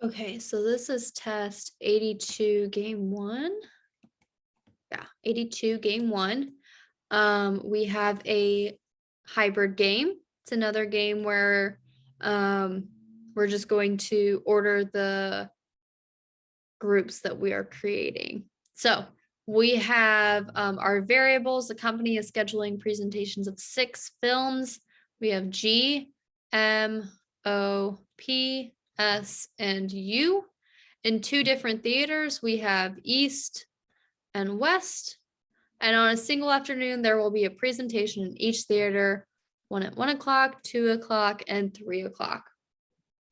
Okay, so this is test 82 game 1. Yeah, 82 game 1. We have a hybrid game. It's another game where we're just going to order the groups that we are creating. So we have our variables. The company is scheduling presentations of 6 films. We have G, M, O, P, S, and U. In 2 different theaters, we have East and West. And on a single afternoon, there will be a presentation in each theater, one at 1 o'clock, 2 o'clock, and 3 o'clock.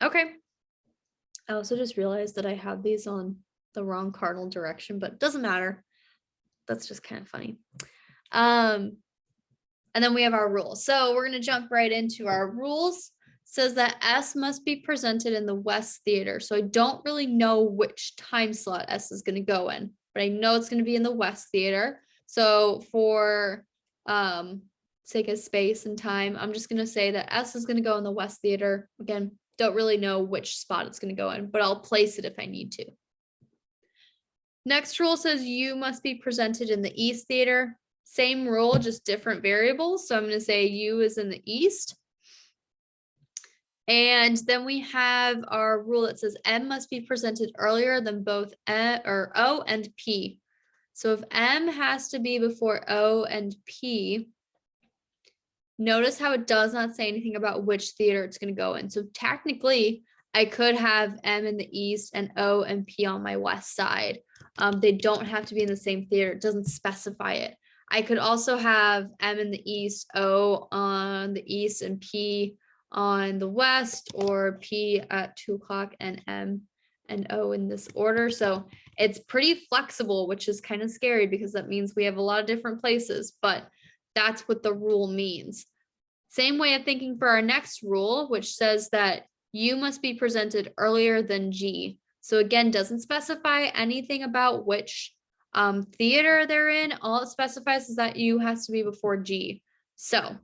Okay. I also just realized that I have these on the wrong cardinal direction, but it doesn't matter. That's just kind of funny. And then we have our rules. So we're going to jump right into our rules. It says that S must be presented in the West Theater. So I don't really know which time slot S is going to go in, but I know it's going to be in the West Theater. So for sake of space and time, I'm just going to say that S is going to go in the West Theater. Again, don't really know which spot it's going to go in, but I'll place it if I need to. Next rule says U must be presented in the East Theater. Same rule, just different variables. So I'm going to say U is in the East. And then we have our rule that says M must be presented earlier than both O and P. So if M has to be before O and P, notice how it does not say anything about which theater it's going to go in. So technically, I could have M in the East and O and P on my West side. They don't have to be in the same theater. It doesn't specify it. I could also have M in the East, O on the East, and P on the West, or P at 2 o'clock and M and O in this order. So it's pretty flexible, which is kind of scary because that means we have a lot of different places, but that's what the rule means. Same way of thinking for our next rule, which says that U must be presented earlier than G. So again, doesn't specify anything about which theater they're in. All it specifies is that U has to be before G. So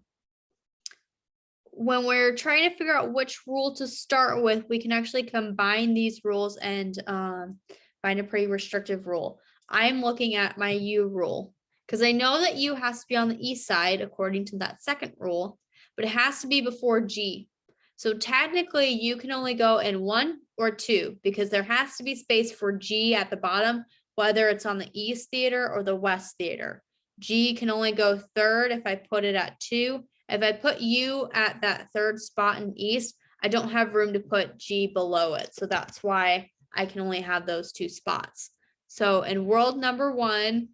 when we're trying to figure out which rule to start with, we can actually combine these rules and find a pretty restrictive rule. I'm looking at my U rule because I know that U has to be on the East side according to that second rule, but it has to be before G. So technically you can only go in 1 or 2 because there has to be space for G at the bottom, whether it's on the East Theater or the West Theater. G can only go third if I put it at 2. If I put U at that third spot in East, I don't have room to put G below it. So that's why I can only have those 2 spots. So in world number 1,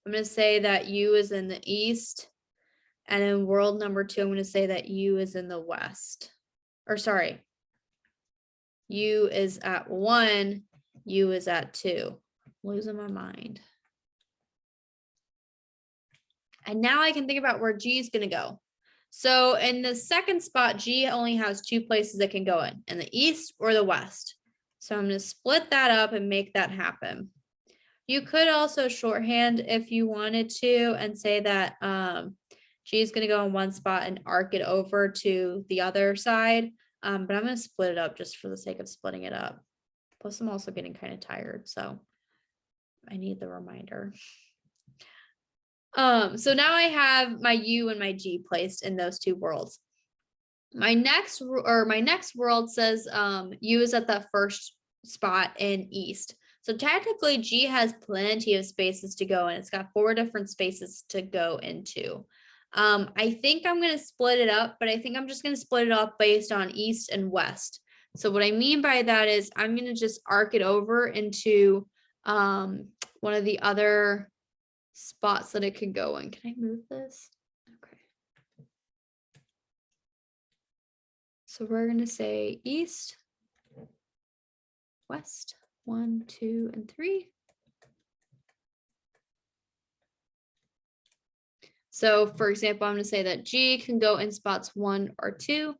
I'm going to say that U is in the East. And in world number 2, I'm going to say that U is in the West. Or sorry, U is at 1, U is at 2. I'm losing my mind. And now I can think about where G is going to go. So in the second spot, G only has 2 places it can go in the East or the West. So I'm going to split that up and make that happen. You could also shorthand if you wanted to and say that G is going to go in one spot and arc it over to the other side. But I'm going to split it up just for the sake of splitting it up. Plus, I'm also getting kind of tired, so I need the reminder. So now I have my U and my G placed in those 2 worlds. My next world says U is at that first spot in East. So technically G has plenty of spaces to go in. It's got 4 different spaces to go into. I think I'm going to split it up, but I think I'm just going to split it up based on East and West. So what I mean by that is I'm going to just arc it over into one of the other spots that it could go in. Can I move this? Okay. So we're going to say East, West, 1, 2, and 3. So for example, I'm going to say that G can go in spots 1 or 2,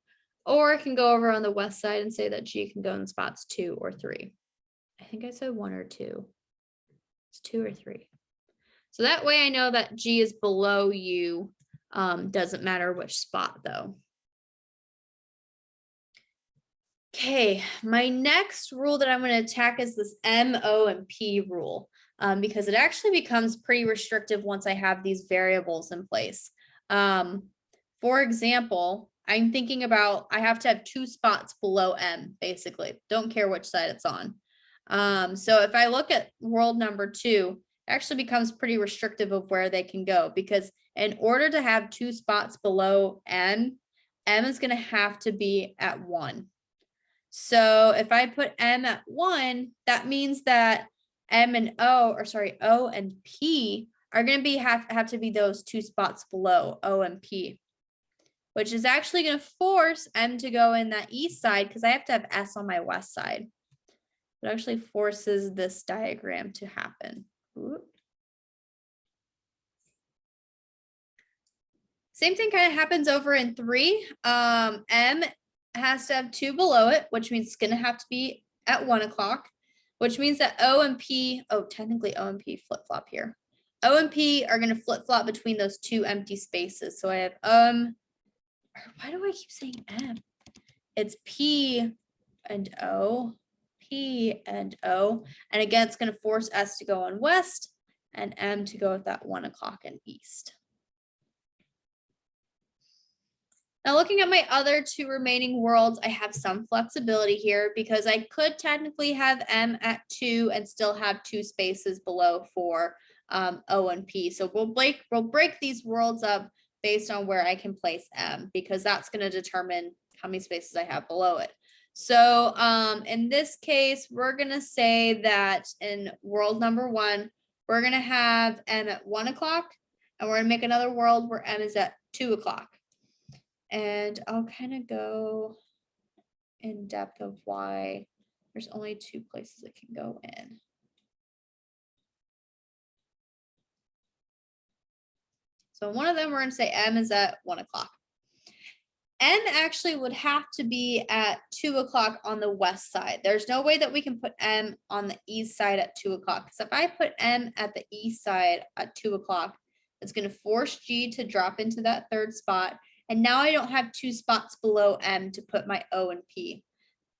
or I can go over on the West side and say that G can go in spots 2 or 3. I think I said 1 or 2. It's 2 or 3. So that way I know that G is below U. Doesn't matter which spot though. Okay, my next rule that I'm going to attack is this M, O, and P rule, because it actually becomes pretty restrictive once I have these variables in place. For example, I'm thinking about I have to have 2 spots below M, basically. Don't care which side it's on. So if I look at world number 2, it actually becomes pretty restrictive of where they can go, because in order to have 2 spots below M is going to have to be at 1. So if I put M at 1, that means that M and O, or sorry, O and P are going to be have to be those 2 spots below O and P, which is actually going to force M to go in that east side because I have to have S on my west side. It actually forces this diagram to happen. Ooh. Same thing kind of happens over in 3. M has to have 2 below it, which means it's going to have to be at 1 o'clock, which means that O and P, technically O and P flip-flop here. O and P are going to flip-flop between those 2 empty spaces. So I have, why do I keep saying M? It's P and O, P and O. And again, it's going to force S to go on west and M to go at that 1 o'clock and east. Now, looking at my other 2 remaining worlds, I have some flexibility here because I could technically have M at 2 and still have 2 spaces below for O and P. So we'll break these worlds up based on where I can place M, because that's going to determine how many spaces I have below it. So in this case, we're going to say that in world number 1, we're going to have M at 1 o'clock, and we're going to make another world where M is at 2 o'clock. And I'll kind of go in depth of why there's only 2 places it can go in. So one of them, we're going to say M is at 1 o'clock. M actually would have to be at 2 o'clock on the west side. There's no way that we can put M on the east side at 2 o'clock. Because if I put M at the east side at 2 o'clock, it's going to force G to drop into that 3rd spot. And now I don't have 2 spots below M to put my O and P.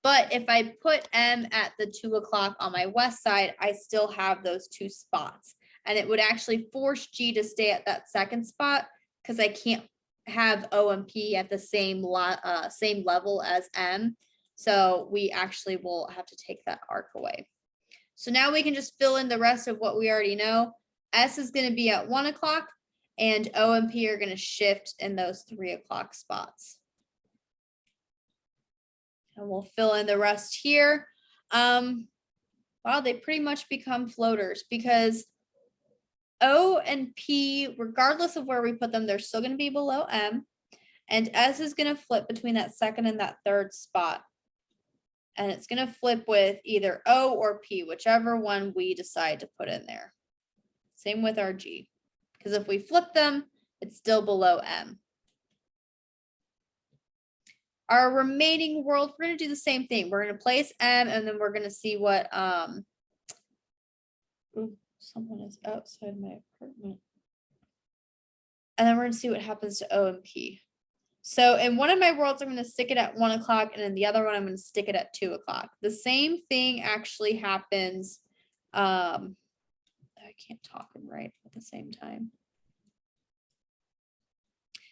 But if I put M at the 2 o'clock on my west side, I still have those 2 spots. And it would actually force G to stay at that 2nd spot because I can't have O and P at the same level as M. So we actually will have to take that arc away. So now we can just fill in the rest of what we already know. S is going to be at 1 o'clock. And O and P are going to shift in those 3 o'clock spots. And we'll fill in the rest here. Wow, they pretty much become floaters because O and P, regardless of where we put them, they're still going to be below M. And S is going to flip between that 2nd and that 3rd spot. And it's going to flip with either O or P, whichever one we decide to put in there. Same with our G. Because if we flip them, it's still below M. Our remaining world, we're going to do the same thing. We're going to place M, and then we're going to see what, ooh, someone is outside my apartment. And then we're going to see what happens to O and P. So in one of my worlds, I'm going to stick it at 1 o'clock, and in the other one, I'm going to stick it at 2 o'clock. The same thing actually happens, I can't talk and write at the same time.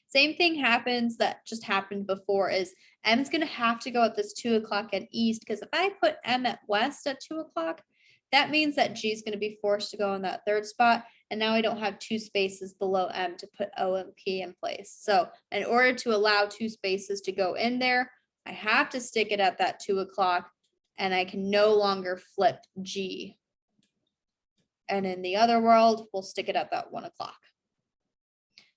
Same thing happens that just happened before is M is going to have to go at this 2 o'clock at east, because if I put M at west at 2 o'clock, that means that G is going to be forced to go in that 3rd spot. And now I don't have 2 spaces below M to put O and P in place. So in order to allow 2 spaces to go in there, I have to stick it at that 2 o'clock, and I can no longer flip G. And in the other world, we'll stick it at that 1 o'clock.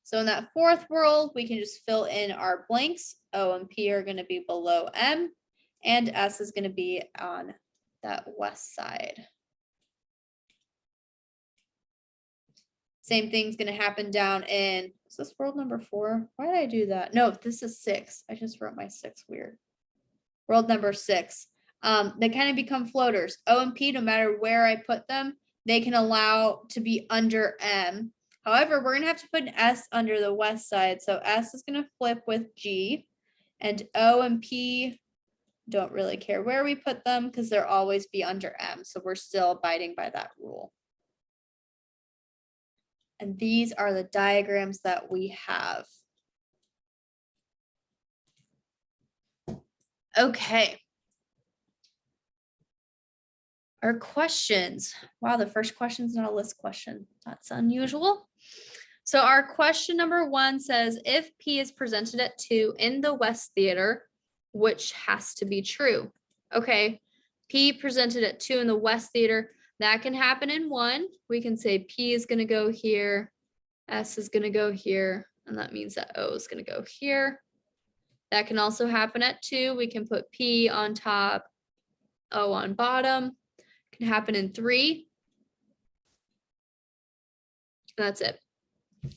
So in that 4th world, we can just fill in our blanks. O and P are going to be below M, and S is going to be on that west side. Same thing's going to happen down in, is this world number 4? Why did I do that? No, this is 6. I just wrote my 6 weird. World number 6. They kind of become floaters. O and P, no matter where I put them, they can allow to be under M. However, we're going to have to put an S under the west side. So S is going to flip with G, and O and P don't really care where we put them because they'll always be under M. So we're still abiding by that rule. And these are the diagrams that we have. Okay. Our questions. Wow, the first question is not a list question. That's unusual. So our question number 1 says, if P is presented at 2 in the West Theater, which has to be true? Okay, P presented at 2 in the West Theater, that can happen in 1. We can say P is going to go here, S is going to go here, and that means that O is going to go here. That can also happen at 2. We can put P on top, O on bottom. Can happen in 3. That's it.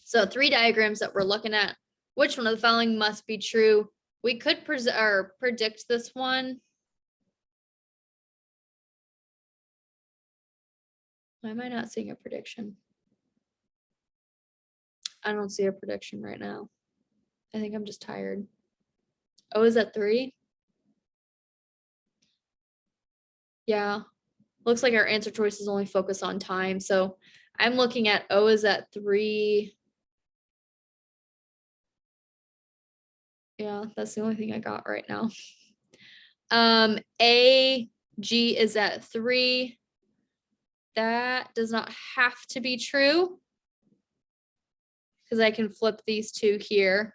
So 3 diagrams that we're looking at. Which one of the following must be true? We could predict this one. Why am I not seeing a prediction? I don't see a prediction right now. I think I'm just tired. O is at 3? Yeah. Looks like our answer choices only focus on time. So I'm looking at O is at 3. Yeah, that's the only thing I got right now. A, G is at 3. That does not have to be true because I can flip these 2 here.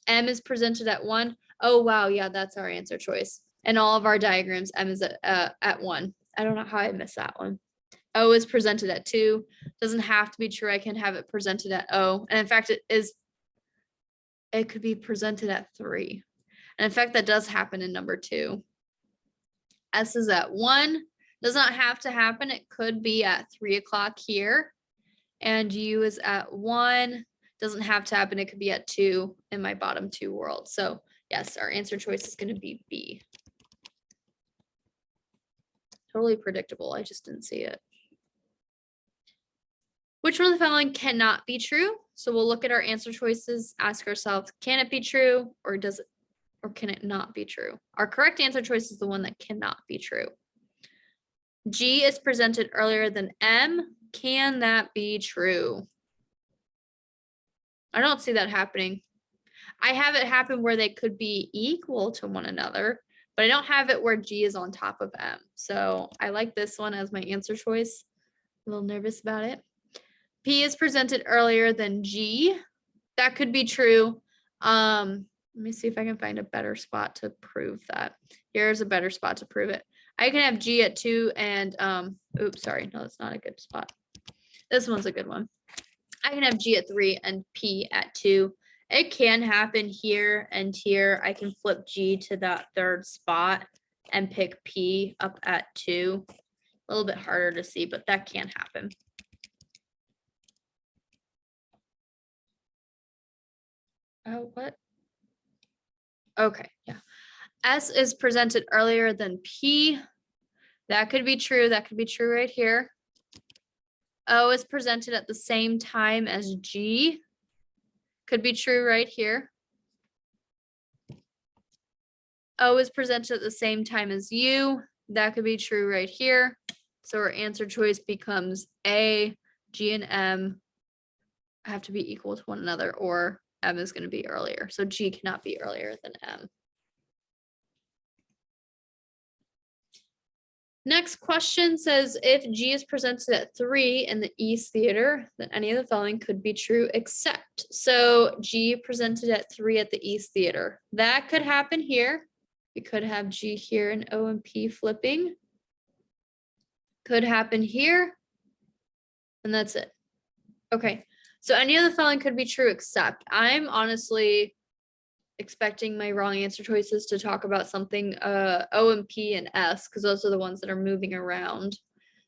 M is presented at 1. Oh, wow. Yeah, that's our answer choice. And all of our diagrams, M is at 1. I don't know how I missed that one. O is presented at 2. Doesn't have to be true. I can have it presented at O. And in fact, it could be presented at 3. And in fact, that does happen in number 2. S is at 1. Does not have to happen. It could be at 3 o'clock here. And U is at 1. Doesn't have to happen. It could be at 2 in my bottom 2 world. So yes, our answer choice is going to be B. Totally predictable. I just didn't see it. Which one of the following cannot be true? So we'll look at our answer choices, ask ourselves, can it be true or can it not be true? Our correct answer choice is the one that cannot be true. G is presented earlier than M. Can that be true? I don't see that happening. I have it happen where they could be equal to one another, but I don't have it where G is on top of M. So I like this one as my answer choice. A little nervous about it. P is presented earlier than G. That could be true. Let me see if I can find a better spot to prove that. Here's a better spot to prove it. I can have G at 2 and, oops, sorry. No, that's not a good spot. This one's a good one. I can have G at 3 and P at 2. It can happen here and here. I can flip G to that 3rd spot and pick P up at 2. A little bit harder to see, but that can happen. Oh, what? Okay, yeah. S is presented earlier than P. That could be true. That could be true right here. O is presented at the same time as G. Could be true right here. O is presented at the same time as U. That could be true right here. So our answer choice becomes A, G and M have to be equal to one another, or M is going to be earlier. So G cannot be earlier than M. Next question says, if G is presented at 3 in the East Theater, then any of the following could be true except. So G presented at 3 at the East Theater. That could happen here. We could have G here and O and P flipping. Could happen here. And that's it. Okay. So any of the following could be true except. I'm honestly expecting my wrong answer choices to talk about something O and P and S, because those are the ones that are moving around.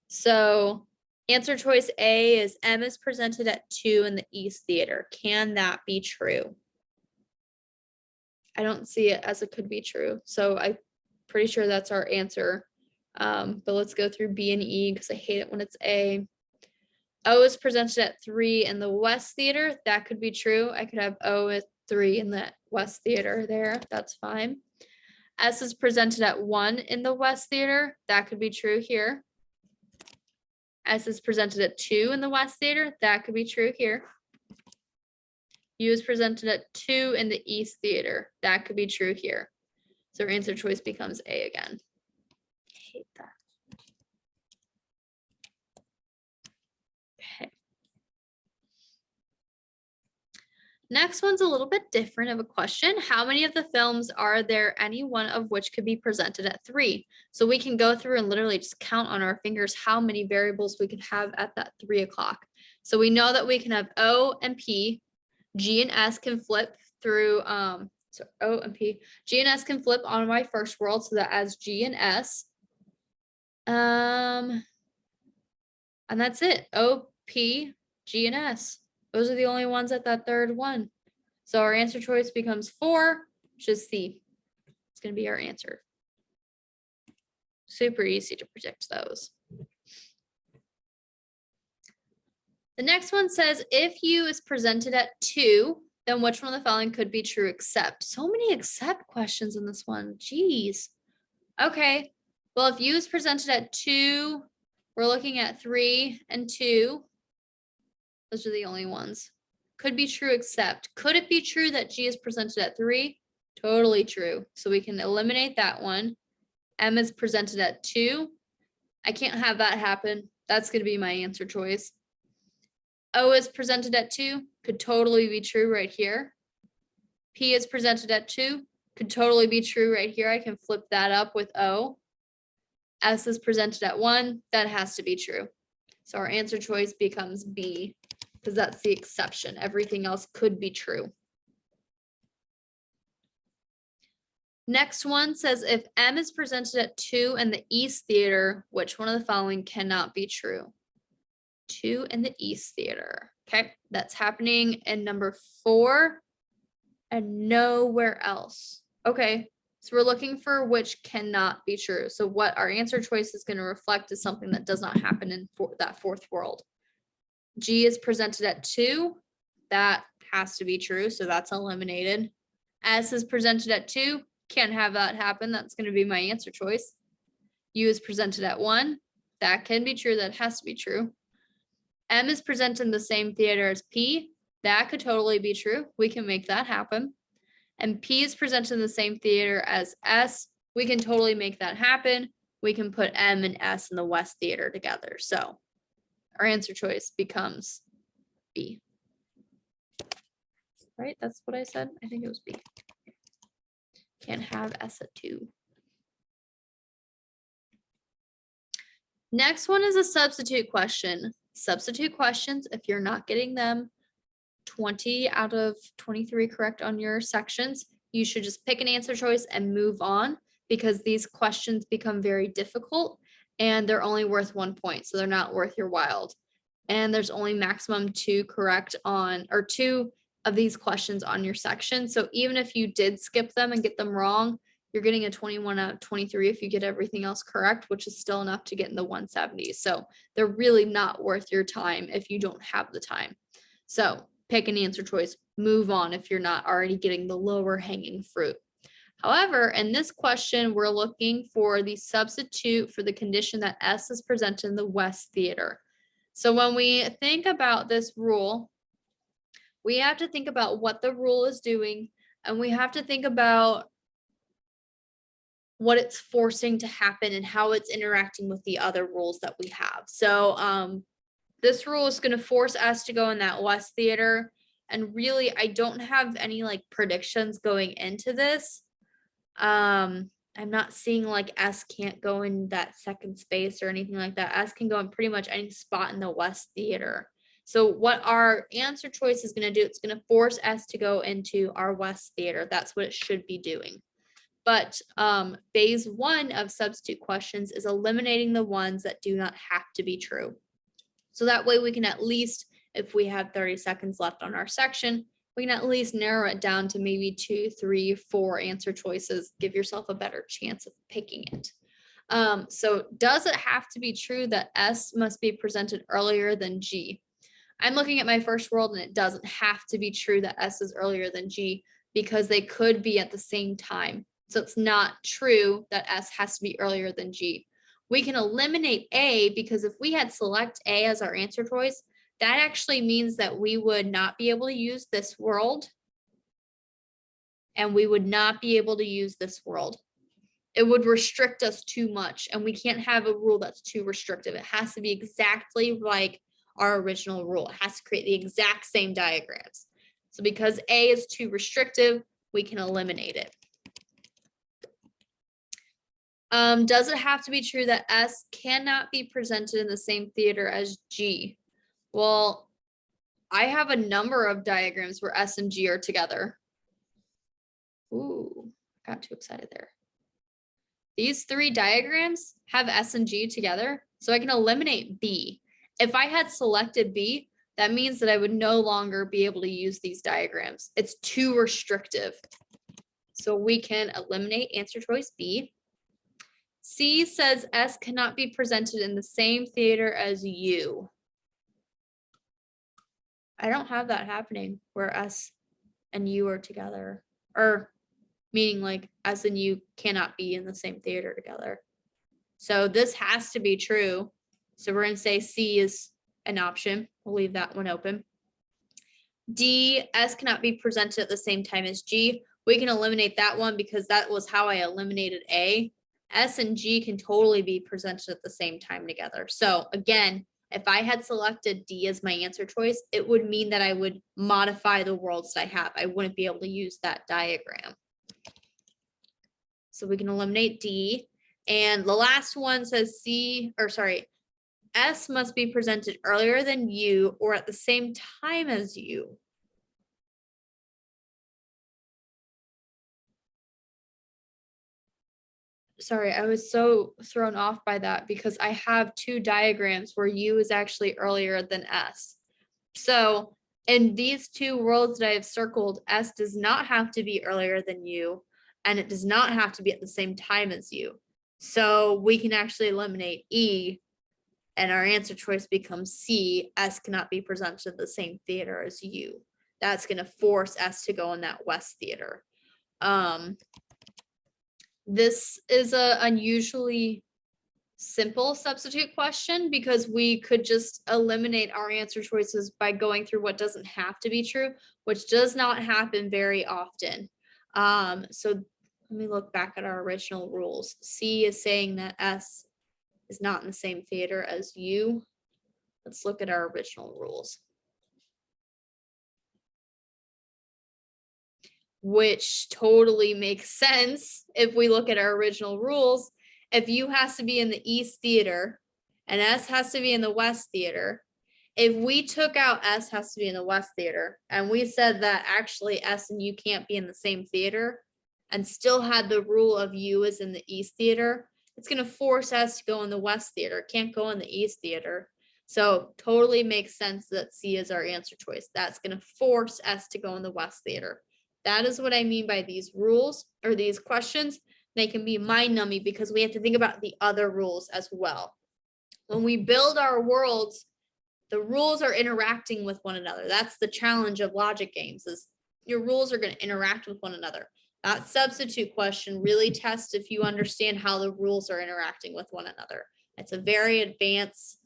So answer choice A is M is presented at 2 in the East Theater. Can that be true? I don't see it as it could be true. So I'm pretty sure that's our answer. But let's go through B and E because I hate it when it's A. O is presented at 3 in the West Theater. That could be true. I could have O at 3 in the West Theater there. That's fine. S is presented at 1 in the West Theater. That could be true here. S is presented at 2 in the West Theater. That could be true here. U is presented at 2 in the East Theater. That could be true here. So our answer choice becomes A again. I hate that. Okay. Next one's a little bit different of a question. How many of the films are there, any one of which could be presented at 3? So we can go through and literally just count on our fingers how many variables we could have at that 3 o'clock. So we know that we can have O and P, G and S can flip through, so O and P, G and S can flip on my first world, so that as G and S. And that's it, O, P, G, and S. Those are the only ones at that third one. So our answer choice becomes 4, which is C. It's going to be our answer. Super easy to predict those. The next one says, if U is presented at 2, then which one of the following could be true except? So many except questions in this one. Jeez. Okay. Well, if U is presented at 2, we're looking at 3 and 2. Those are the only ones. Could be true except. Could it be true that G is presented at 3? Totally true. So we can eliminate that one. M is presented at 2. I can't have that happen. That's going to be my answer choice. O is presented at 2. Could totally be true right here. P is presented at 2. Could totally be true right here. I can flip that up with O. S is presented at 1. That has to be true. So our answer choice becomes B, because that's the exception. Everything else could be true. Next one says, if M is presented at 2 in the East Theater, which one of the following cannot be true? 2 in the East Theater. Okay, that's happening in number 4 and nowhere else. Okay, so we're looking for which cannot be true. So what our answer choice is going to reflect is something that does not happen in that fourth world. G is presented at 2. That has to be true, so that's eliminated. S is presented at 2. Can't have that happen. That's going to be my answer choice. U is presented at 1. That can be true. That has to be true. M is presented in the same theater as P. That could totally be true. We can make that happen. And P is presented in the same theater as S. We can totally make that happen. We can put M and S in the West Theater together. So our answer choice becomes B. Right? That's what I said. I think it was B. Can't have S at 2. Next one is a substitute question. Substitute questions, if you're not getting them 20 out of 23 correct on your sections, you should just pick an answer choice and move on, because these questions become very difficult and they're only worth 1 point. So they're not worth your while. And there's only maximum 2 correct on, or 2 of these questions on your section. So even if you did skip them and get them wrong, you're getting a 21 out of 23 if you get everything else correct, which is still enough to get in the 170s. So they're really not worth your time if you don't have the time. So pick an answer choice, move on if you're not already getting the lower hanging fruit. However, in this question, we're looking for the substitute for the condition that S is presented in the West Theater. So when we think about this rule, we have to think about what the rule is doing, and we have to think about what it's forcing to happen and how it's interacting with the other rules that we have. So this rule is going to force us to go in that West Theater. And really, I don't have any like predictions going into this. I'm not seeing like S can't go in that second space or anything like that. S can go in pretty much any spot in the West Theater. So what our answer choice is going to do, it's going to force S to go into our West Theater. That's what it should be doing. But phase 1 of substitute questions is eliminating the ones that do not have to be true. So that way we can at least, if we have 30 seconds left on our section, we can at least narrow it down to maybe 2, 3, 4 answer choices. Give yourself a better chance of picking it. So does it have to be true that S must be presented earlier than G? I'm looking at my first world and it doesn't have to be true that S is earlier than G, because they could be at the same time. So it's not true that S has to be earlier than G. We can eliminate A because if we had select A as our answer choice, that actually means that we would not be able to use this world, and we would not be able to use this world. It would restrict us too much, and we can't have a rule that's too restrictive. It has to be exactly like our original rule. It has to create the exact same diagrams. So because A is too restrictive, we can eliminate it. Does it have to be true that S cannot be presented in the same theater as G? Well, I have a number of diagrams where S and G are together. Ooh, got too excited there. These 3 diagrams have S and G together, so I can eliminate B. If I had selected B, that means that I would no longer be able to use these diagrams. It's too restrictive. So we can eliminate answer choice B. C says S cannot be presented in the same theater as U. I don't have that happening where S and U are together, or meaning like S and U cannot be in the same theater together. So this has to be true. So we're going to say C is an option. We'll leave that one open. D, S cannot be presented at the same time as G. We can eliminate that one because that was how I eliminated A. S and G can totally be presented at the same time together. So again, if I had selected D as my answer choice, it would mean that I would modify the worlds that I have. I wouldn't be able to use that diagram. So we can eliminate D. And the last one says S must be presented earlier than U or at the same time as U. Sorry, I was so thrown off by that because I have 2 diagrams where U is actually earlier than S. So in these 2 worlds that I have circled, S does not have to be earlier than U, and it does not have to be at the same time as U. So we can actually eliminate E, and our answer choice becomes C. S cannot be presented in the same theater as U. That's going to force S to go in that West theater. This is an unusually simple substitute question because we could just eliminate our answer choices by going through what doesn't have to be true, which does not happen very often. So let me look back at our original rules. C is saying that S is not in the same theater as U. Let's look at our original rules. Which totally makes sense if we look at our original rules. If U has to be in the East theater and S has to be in the West theater, if we took out S has to be in the West theater and we said that actually S and U can't be in the same theater and still had the rule of U is in the East theater, it's going to force S to go in the West theater. It can't go in the East theater. So totally makes sense that C is our answer choice. That's going to force S to go in the West theater. That is what I mean by these rules or these questions. They can be mind-numbing because we have to think about the other rules as well. When we build our worlds, the rules are interacting with one another. That's the challenge of logic games, is your rules are going to interact with one another. That substitute question really tests if you understand how the rules are interacting with one another. It's a very advanced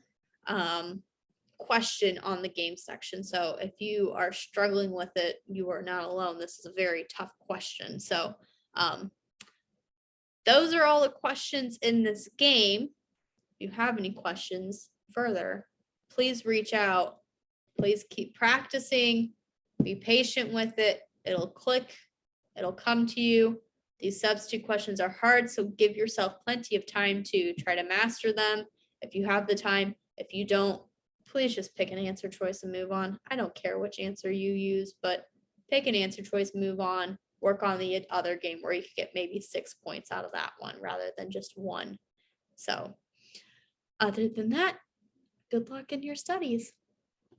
question on the game section. So if you are struggling with it, you are not alone. This is a very tough question. So those are all the questions in this game. If you have any questions further, please reach out. Please keep practicing. Be patient with it. It'll click. It'll come to you. These substitute questions are hard, so give yourself plenty of time to try to master them if you have the time. If you don't, please just pick an answer choice and move on. I don't care which answer you use, but pick an answer choice, move on, work on the other game where you could get maybe 6 points out of that one rather than just 1. So other than that, good luck in your studies.